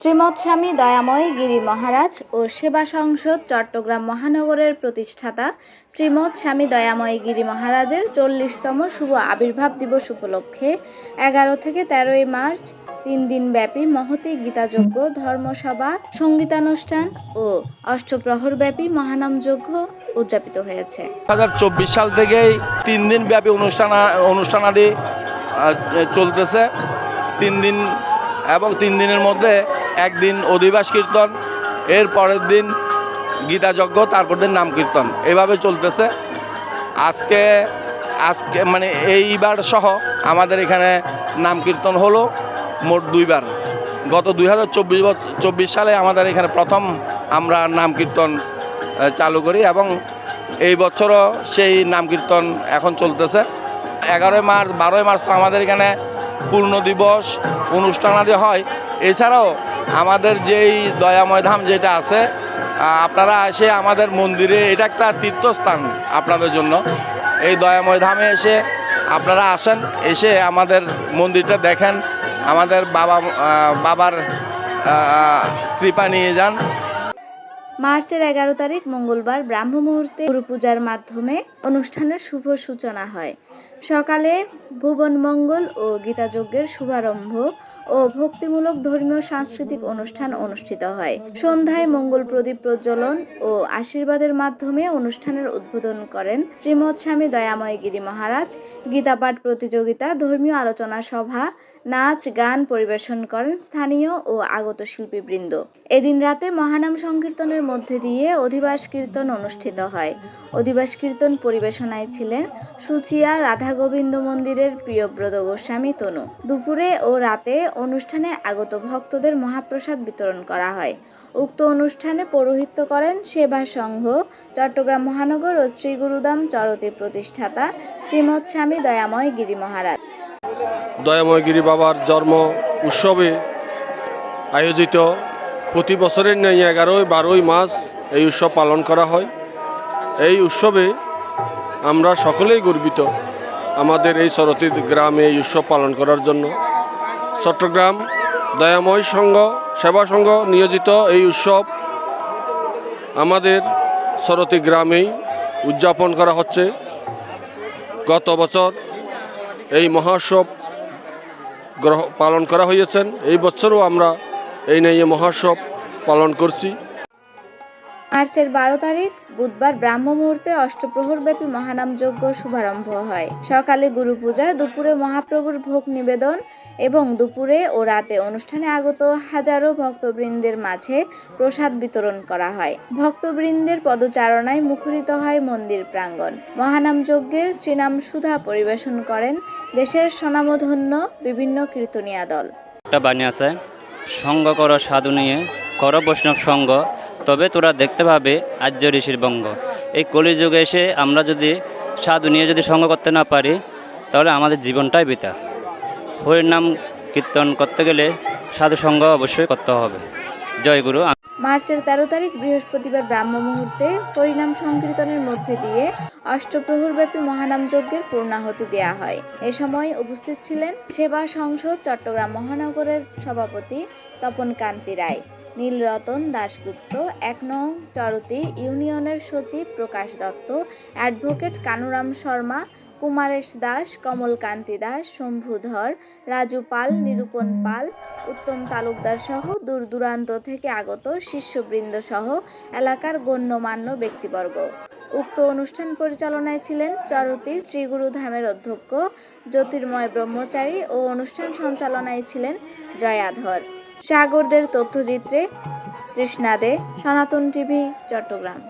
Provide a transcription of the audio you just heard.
শ্রীমৎ স্বামী দয়াময় গিরি মহারাজ ও সেবা সংসদ চট্টগ্রাম মহানগরের প্রতিষ্ঠাতা শ্রীমৎ স্বামী দয়াময় গিরি মহারাজের 40তম শুভ আবির্ভাব দিবস উপলক্ষে 11 থেকে 13 মার্চ 3 দিনব্যাপী মহতী গীতাযজ্ঞ, ধর্মসভা, সঙ্গীতানুষ্ঠান ও অষ্টপ্রহরব্যাপী মহানাম যজ্ঞ উদযাপিত হয়েছে। 2024 সাল থেকেই 3 দিন ব্যাপী অনুষ্ঠানাদি চলতেছে। 3 দিন এবং 3 দিনের মধ্যে একদিন অধিবাস কীর্তন, এর পরের দিন গীতাযজ্ঞ, তারপর দিন নাম কীর্তন, এভাবে চলতেছে। আজকে মানে এইবার সহ আমাদের এখানে নাম কীর্তন হলো মোট 2বার। গত 2024 সালে আমাদের এখানে প্রথম আমরা নাম কীর্তন চালু করি এবং এই বছরও সেই নাম কীর্তন এখন চলতেছে। 11 মার্চ 12 মার্চ তো আমাদের এখানে পূর্ণ দিবস অনুষ্ঠানাদি হয়। এছাড়াও আমাদের যেই দয়াময় ধাম যেটা আছে, আপনারা এসে আমাদের মন্দিরে, এটা একটা তীর্থস্থান আপনাদের জন্য। এই দয়াময় ধামে এসে আপনারা আসেন, এসে আমাদের মন্দিরটা দেখেন, আমাদের বাবার কৃপা নিয়ে যান। মার্চের 11 তারিখ মঙ্গলবার ব্রাহ্ম মুহূর্তে গুরু পূজার মাধ্যমে অনুষ্ঠানের শুভ সূচনা হয়। সকালে ভুবন মঙ্গল ও গীতাযজ্ঞের শুভারম্ভ ও ভক্তিমূলক ধর্মীয় সাংস্কৃতিক অনুষ্ঠান অনুষ্ঠিত হয়। সন্ধ্যায় মঙ্গল প্রদীপ প্রজ্বলন ও আশীর্বাদের মাধ্যমে অনুষ্ঠানের উদ্বোধন করেন শ্রীমৎ স্বামী দয়াময় গিরি মহারাজ। গীতাপাঠ প্রতিযোগিতা, ধর্মীয় আলোচনা সভা, নাচ গান পরিবেশন করেন স্থানীয় ও আগত শিল্পীবৃন্দ। এদিন রাতে মহানাম সংকীর্তনের মধ্যে দিয়ে অধিবাস কীর্তন অনুষ্ঠিত হয়। অধিবাস কীর্তন পরিবেশনায় ছিলেন সুচিয়া রাধা গোবিন্দ মন্দিরের প্রিয়ব্রত গোস্বামী তনু। দুপুরে ও রাতে অনুষ্ঠানে আগত ভক্তদের মহাপ্রসাদ বিতরণ করা হয়। উক্ত অনুষ্ঠানে পৌরোহিত্য করেন সেবা সংঘ চট্টগ্রাম মহানগর ও শ্রী গুরুদাম চরতির প্রতিষ্ঠাতা শ্রীমৎ স্বামী দয়াময় গিরি মহারাজ। দয়াময় গিরি বাবার জন্ম উৎসবে আয়োজিত প্রতি বছরের ন্যায় 11-12 মার্চ এই উৎসব পালন করা হয়। এই উৎসবে আমরা সকলেই গর্বিত আমাদের এই চরতি গ্রামে এই উৎসব পালন করার জন্য। চট্টগ্রাম দয়াময় সংঘ সেবা সংঘ নিয়োজিত এই উৎসব আমাদের চরতি গ্রামেই উদযাপন করা হচ্ছে। গত বছর এই মহোৎসব পালন করা হয়েছেন, এই বছরও আমরা এই নিয়ে মহোৎসব পালন করছি। মার্চের 12 তারিখ বুধবার ব্রাহ্ম মুহূর্তে অষ্টপ্রহরব্যাপী মহানাম যজ্ঞ শুভারম্ভ হয়। সকালে গুরু পূজা, দুপুরে মহাপ্রভুর ভোগ নিবেদন এবং দুপুরে ও রাতে অনুষ্ঠানে আগত হাজারো ভক্তবৃন্দের মাঝে প্রসাদ বিতরণ করা হয়। ভক্তবৃন্দের পদচারণায় মুখরিত হয় মন্দির প্রাঙ্গণ। মহানাম যজ্ঞের শ্রীনাম সুধা পরিবেশন করেন দেশের স্বনামধন্য বিভিন্ন কীর্তনিয়া দল। একটা বাণী আছে, সঙ্গ কর সাধু নিয়ে কর বৈষ্ণব সঙ্গ, তবে তোরা দেখতে পাবে আর্য ঋষির বঙ্গ। এই কলিযুগে এসে আমরা যদি সাধু নিয়ে যদি সঙ্গ করতে না পারি, তাহলে আমাদের জীবনটাই বৃথা। হরির নাম কীর্তন করতে গেলে সাধু সঙ্গ অবশ্যই করতে হবে। জয় গুরু। মার্চের 13 তারিখ বৃহস্পতিবার ব্রাহ্ম মুহূর্তে হরিনাম সংকীর্তনের মধ্যে দিয়ে অষ্টপ্রহরব্যাপী মহানাম যজ্ঞের পূর্ণাহুতি দেয়া হয়। এ সময় উপস্থিত ছিলেন সেবা সংসদ চট্টগ্রাম মহানগরের সভাপতি তপন কান্তি রায়, নীলরতন দাশগুপ্ত, 1 নং চরতি ইউনিয়নের সচিব প্রকাশ দত্ত, অ্যাডভোকেট কানুরাম শর্মা, কুমারেশ দাস, কমলকান্তি দাস, শম্ভু ধর, রাজু পাল, নিরূপণ পাল, উত্তম তালুকদার সহ দূর দূরান্ত থেকে আগত শিষ্যবৃন্দ সহ এলাকার গণ্যমান্য ব্যক্তিবর্গ। উক্ত অনুষ্ঠান পরিচালনায় ছিলেন চরতি শ্রী গুরু ধামের অধ্যক্ষ জ্যোতির্ময় ব্রহ্মচারী ও অনুষ্ঠান সঞ্চালনায় ছিলেন জয়াধর। সাগরদের তথ্যচিত্রে তৃষ্ণা দে, সনাতন টিভি, চট্টগ্রাম।